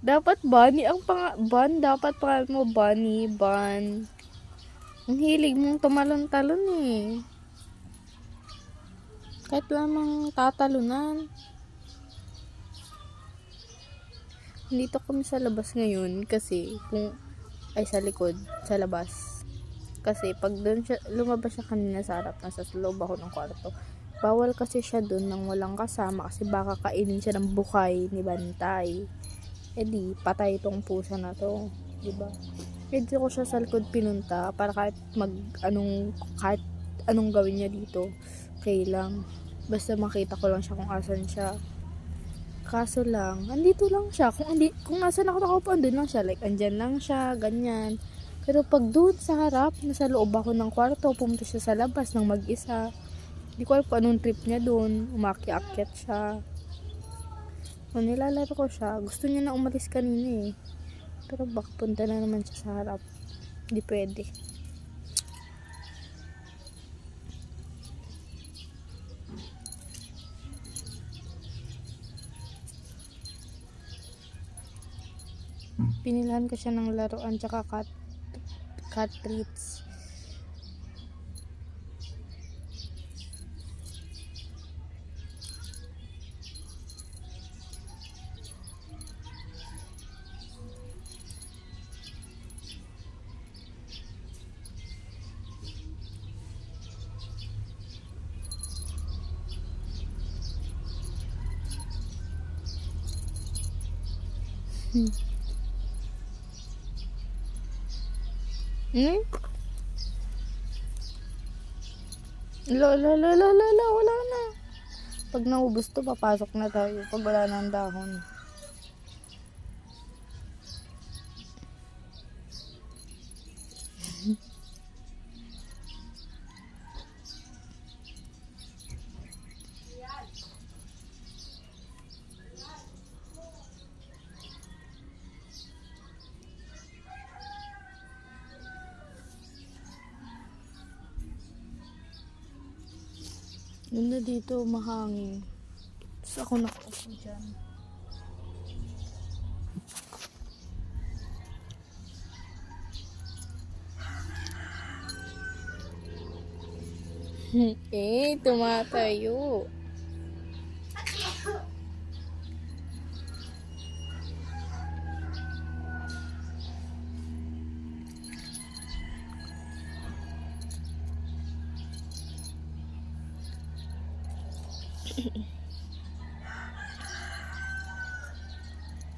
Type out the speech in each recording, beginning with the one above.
Dapat Bunny ang Bun, dapat pangalan mo Bunny, Bun. Ang hilig mong tumalon-talon eh. Kahit lamang tatalunan. Dito kami sa labas ngayon kasi sa likod, sa labas. Kasi pag doon siya, lumabas siya kanina sa harap, nasa loob ako ng kwarto. Bawal kasi siya doon nang walang kasama kasi baka kainin siya ng bukay ni Bantay. Di patay itong pusa na to, di ba? Medyo ko siya sa likod pinunta para kahit anong gawin niya dito, okay lang. Basta makita ko lang siya kung asan siya. Kaso lang, andito lang siya. Kung nasan ako nakaupo, andun lang siya. Like, andyan lang siya, ganyan. Pero pag doon sa harap, nasa loob ako ng kwarto, pumunta siya sa labas ng mag-isa. Hindi ko alam kung anong trip niya doon. Umaki-akyat siya. Nilalaro ko siya. Gusto niya na umalis kanina eh. Pero baka punta na naman siya sa harap. Hindi pwede. Pinilahan ko siya ng laruan tsaka cat treats. Wala na. Pag naubos to, papasok na tayo. Pag wala na ang dahon. Ganda dito, mahangin. Tapos ako nakaupo dyan. Tumatayo.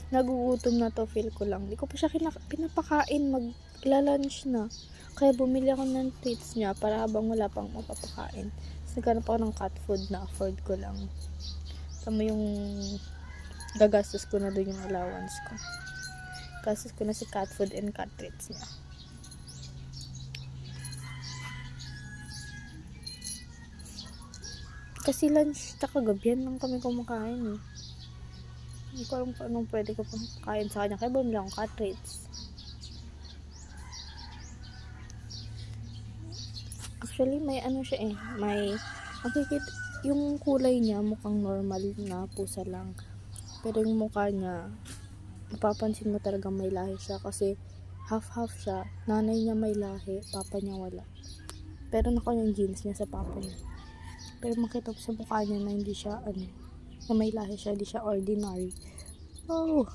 Nagugutom na to, feel ko lang. Hindi ko pa siya pinapakain, magla-lunch na. Kaya bumili ako ng treats niya para habang wala pang mapapakain. Tapos naghanap ako ng cat food na afford ko lang. Tama yung gagastos ko na doon yung allowance ko. Gastos ko na si cat food and cat treats niya. Kasi lunch tsaka gabi lang kami kumakain eh. Hindi ko alam kung anong pwede ko pang kain sa kanya. Kaya bumili akong cat treats. Actually, may siya eh. Makikita, yung kulay niya mukhang normal na pusa lang. Pero yung mukha niya, mapapansin mo talaga may lahi siya. Kasi half-half siya. Nanay niya may lahi, papa niya wala. Pero nakuha yung genes niya sa papa niya. Pero makita ko sa mukha niya na hindi siya, na may lahi siya, hindi siya ordinary. Oh!